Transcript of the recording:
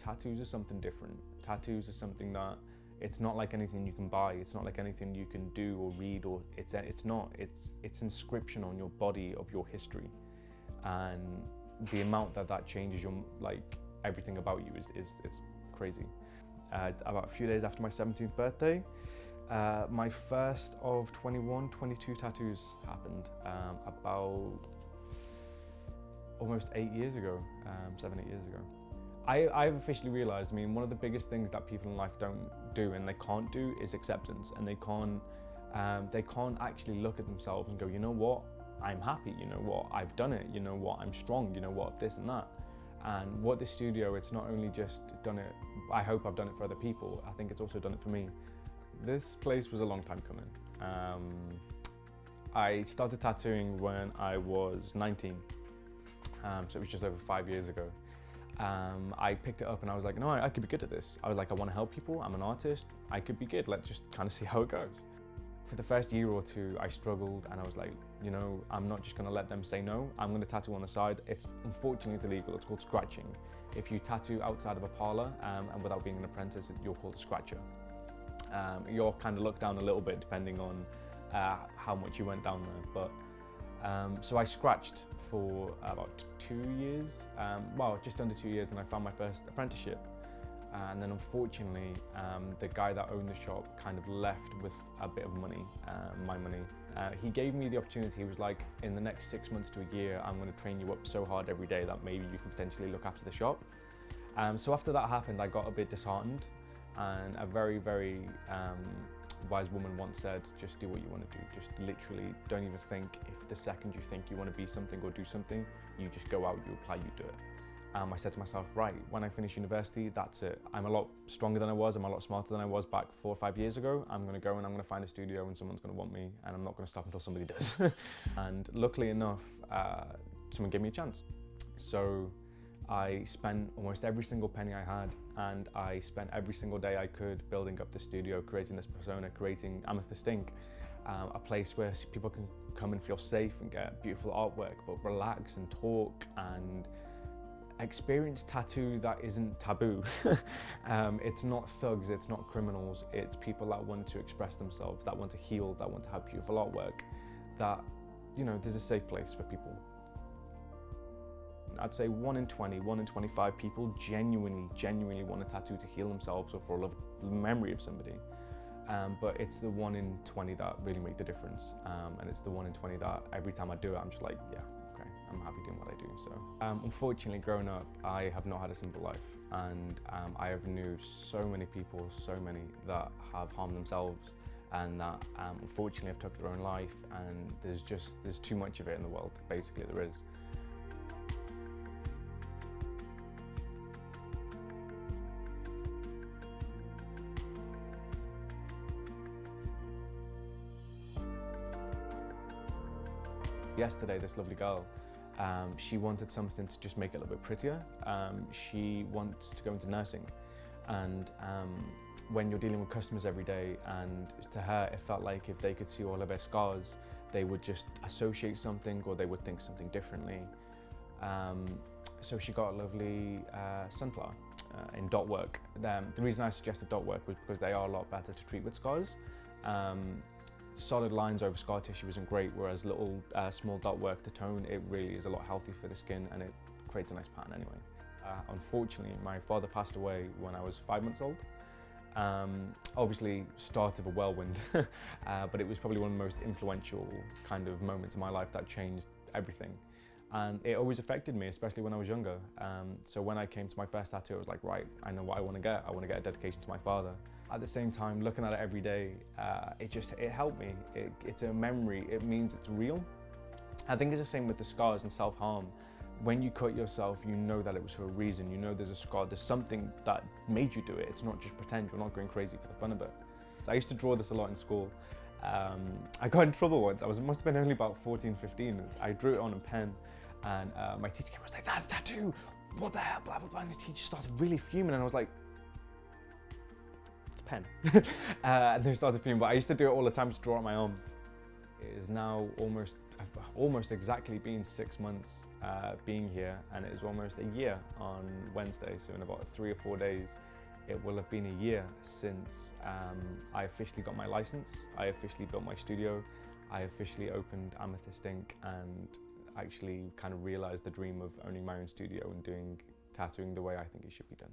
tattoos are something different. Tattoos are something that it's not like anything you can buy. It's not like anything you can do or read, or it's not. It's inscription on your body of your history, and the amount that changes your everything about you is crazy. About a few days after my 17th birthday, my first of 22 tattoos happened about almost 8 years ago, 7, 8 years ago. I've officially realized, I mean, one of the biggest things that people in life don't do and they can't do is acceptance, and they can't actually look at themselves and go, you know what, I'm happy, you know what, I've done it, you know what, I'm strong, you know what, this and that. And what this studio, it's not only just done it, I hope I've done it for other people, I think it's also done it for me. This place was a long time coming. I started tattooing when I was 19, so it was just over 5 years ago. I picked it up and I was like, no, I could be good at this. I was like, I want to help people, I'm an artist, I could be good, let's just kind of see how it goes. For the first year or two, I struggled and I was like, you know, I'm not just going to let them say no, I'm going to tattoo on the side. It's unfortunately illegal, it's called scratching. If you tattoo outside of a parlour and without being an apprentice, you're called a scratcher. You're kind of looked down a little bit depending on how much you went down there. But so I scratched for about 2 years, well, just under 2 years, and I found my first apprenticeship. And then unfortunately, the guy that owned the shop kind of left with a bit of money, my money. He gave me the opportunity, he was like, in the next 6 months to a year, I'm going to train you up so hard every day that maybe you can potentially look after the shop. So after that happened, I got a bit disheartened, and a very, very wise woman once said, just do what you want to do. Just literally don't even think. If the second you think you want to be something or do something, you just go out, you apply, you do it. I said to myself, right, when I finish university, that's it. I'm a lot stronger than I was, I'm a lot smarter than I was back 4 or 5 years ago. I'm going to go and I'm going to find a studio and someone's going to want me, and I'm not going to stop until somebody does. And luckily enough, someone gave me a chance. So I spent almost every single penny I had, and I spent every single day I could building up the studio, creating this persona, creating Amethyst Ink, a place where people can come and feel safe and get beautiful artwork, but relax and talk and experience tattoo that isn't taboo. It's not thugs, it's not criminals, it's people that want to express themselves, that want to heal, that want to have beautiful artwork, that, you know, there's a safe place for people. I'd say 1 in 20, 1 in 25 people genuinely want a tattoo to heal themselves or for a love memory of somebody. But it's the 1 in 20 that really make the difference. And it's the 1 in 20 that every time I do it, I'm just like, yeah, okay, I'm happy doing what I do. So, unfortunately, growing up, I have not had a simple life. And I have knew so many people, so many that have harmed themselves, and that unfortunately have took their own life. And there's too much of it in the world, basically there is. Yesterday, this lovely girl, she wanted something to just make it a little bit prettier. She wants to go into nursing, and when you're dealing with customers every day, and to her it felt like if they could see all of her scars, they would just associate something, or they would think something differently. So she got a lovely sunflower in dot work. The reason I suggested dot work was because they are a lot better to treat with scars. Solid lines over scar tissue isn't great, whereas little small dot work, the tone, it really is a lot healthier for the skin, and it creates a nice pattern anyway. Unfortunately, my father passed away when I was 5 months old. Obviously, start of a whirlwind, but it was probably one of the most influential kind of moments in my life that changed everything. And it always affected me, especially when I was younger. So when I came to my first tattoo, I was like, right, I know what I want to get. I want to get a dedication to my father. At the same time, looking at it every day, it helped me. It's a memory, it means it's real. I think it's the same with the scars and self-harm. When you cut yourself, you know that it was for a reason. You know there's a scar, there's something that made you do it. It's not just pretend, you're not going crazy for the fun of it. I used to draw this a lot in school. I got in trouble once. Must have been only about 14, 15. I drew it on a pen, and my teacher came and was like, that's a tattoo, what the hell, blah, blah, blah. And the teacher started really fuming, and I was like, it's a pen. And they started fuming, but I used to do it all the time to draw on my own. It is now almost exactly been 6 months being here, and it is almost a year on Wednesday, so in about 3 or 4 days it will have been a year since I officially got my license, I officially built my studio, I officially opened Amethyst Ink, and actually kind of realised the dream of owning my own studio and doing tattooing the way I think it should be done.